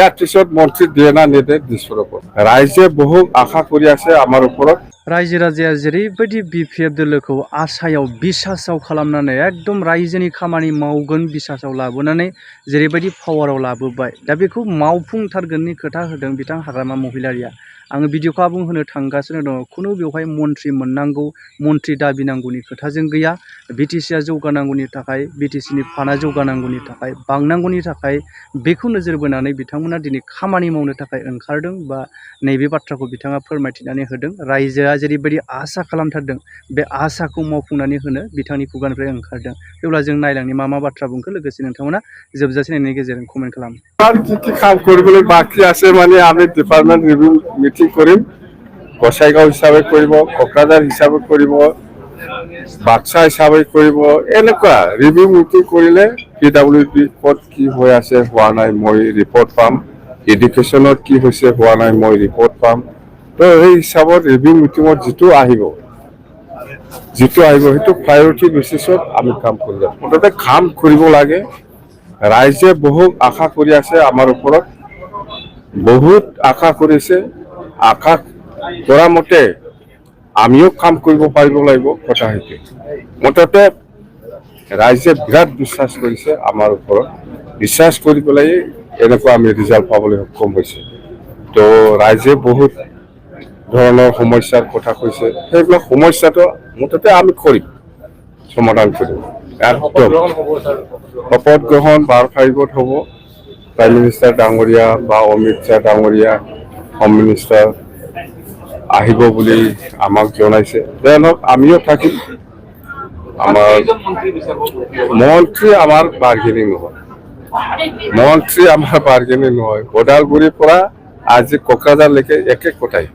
ইয়াৰ পিছত মন্ত্ৰী দিয়ে না নিদিয়ে দিছপুৰৰ ওপৰত ৰাইজে বহু আশা কৰি আছে আমাৰ ওপৰত। रायजो राजाया जेरैबायदि BPF दोलोखौ आसायाव बिसासाव खालामनानै एकदम रायजोनि खामानि मावगोन बिसासाव लाबोनानै जेरैबायदि पावाराव लाबोबाय दा बेखौ मावफुंथारगोननि खोथा होदों बिथां हाग्रामा महिलारिया। आङो भिडिअखौ आबुं होनो थांगासिनो दङ। खुनु बेवहाय मन्त्रि मोननांगौ मन्त्रि दाबि नांगौनि खोथाजों गैया। BTCआ जौगानांगौनि थाखाय BTCनि फान्डा जौगानांगौनि थाखाय बांनांगौनि थाखाय बेखौ नोजोर बोनानै बिथांमोना दिनै खामानि मावनो थाखाय ओंखारदों बा नैबे बाथ्राखौ बिथाङा फोरमायथिनानै होदों। रायजोआ जेरैबायदि आसा खालामथारदों बे आसाखौ मावफुंनानै होनो बिथांनि खुगानिफ्राय ओंखारदों। अब्ला जों नायलांनि मा बाथ्रा बुंखो लोगोसे नोंथांमोना जोबजासे नायनायनि गेजेरजों कमेन्ट खालाम। जिखि কাম কৰিবলৈ বাকি আছে মানে আমি ডিপাৰ্টমেন্ট ৰিভিউ মিটিং কৰিম। গোসাইগাঁও হিসাবে কৰিব, কোকৰাঝাৰ হিসাবে কৰিব, বাক্সা হিসাবে কৰিব। এনেকুৱা ৰিভিউ মিটিং কৰিলে PWD ক'ত কি হৈ আছে হোৱা নাই মই ৰিপৰ্ট পাম। এডুকেশ্যনত কি হৈছে হোৱা নাই মই ৰিপৰ্ট পাম। তো এই হিসাবত ৰিভিউ মিটিঙত যিটো আহিব সেইটো প্ৰায়োৰিটি বেচিছত আমি কাম কৰিব। মুঠতে কাম কৰিব লাগে। ৰাইজে বহুত আশা কৰি আছে আমাৰ ওপৰত, বহুত আশা কৰিছে। আশা কৰা মতে আমিও কাম কৰিব পাৰিব লাগিব কথা সেইটো। মুঠতে ৰাইজে বিৰাট বিশ্বাস কৰিছে আমাৰ ওপৰত। বিশ্বাস কৰি পেলাই এনেকুৱা আমি ৰিজাল্ট পাবলৈ সক্ষম হৈছে। তো ৰাইজে বহুত ধৰণৰ সমস্যাৰ কথা কৈছে। সেইবিলাক সমস্যাটো মুঠতে আমি কৰিম, সমাধান কৰিম। একদম শপত গ্ৰহণ 12 তাৰিখত হ'ব। প্ৰাইম মিনিষ্টাৰ ডাঙৰীয়া বা অমিত শ্বাহ ডাঙৰীয়া হোম মিনিষ্টাৰ আহিব বুলি আমাক জনাইছে। তেওঁলোক আমিও থাকিম। আমাৰ মন্ত্ৰী আমাৰ বাৰ্গেনিং নহয়, মন্ত্ৰী আমাৰ বাৰ্গেনিং নহয়। ওদালগুৰিৰ পৰা আজি কোকৰাঝাৰলৈকে একে কথাই।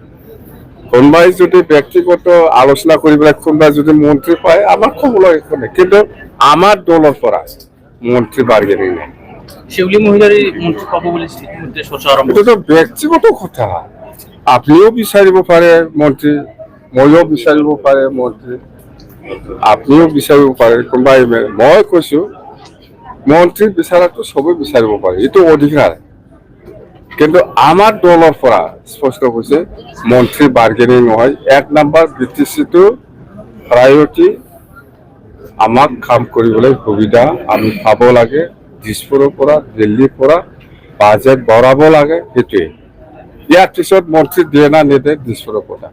কোনোবাই যদি ব্যক্তিগত আলোচনা কৰি পেলাই কোনোবাই যদি মন্ত্ৰী পায় আমাৰ ক'বলৈ একো নাই, কিন্তু আমাৰ দলৰ পৰা মন্ত্ৰী বাৰ্গেনিং নাই। শিউলি মহিলাৰই মন্ত্ৰী পাবো বলে ইতিমধ্যে চৰ্চা আৰম্ভ। এটা তো ব্যক্তিগত কথা। আপনিও বিচাৰিব পাৰে মন্ত্ৰী, ময়ো বিচাৰিব পাৰে মন্ত্ৰী, আপনিও বিচাৰিব পাৰে কোনোবাই। মই কৈছো মন্ত্ৰী বিচাৰাটো চবেই বিচাৰিব পাৰে, এইটো অধিকাৰ। কিন্তু আমাৰ দলৰ পৰা স্পষ্ট কৈছে মন্ত্ৰী বাৰ্গেনিং নহয়। 1 নম্বৰ BTCটো প্ৰায়োৰিটি আমাক কাম কৰিবলৈ সুবিধা আমি পাব লাগে। দিছপুৰৰ পৰা দিল্লীৰ পৰা বাজেট বঢ়াব লাগে, সেইটোৱে। ইয়াৰ পিছত মন্ত্ৰী দিয়ে না নিদিয়ে দিছপুৰৰ কথা।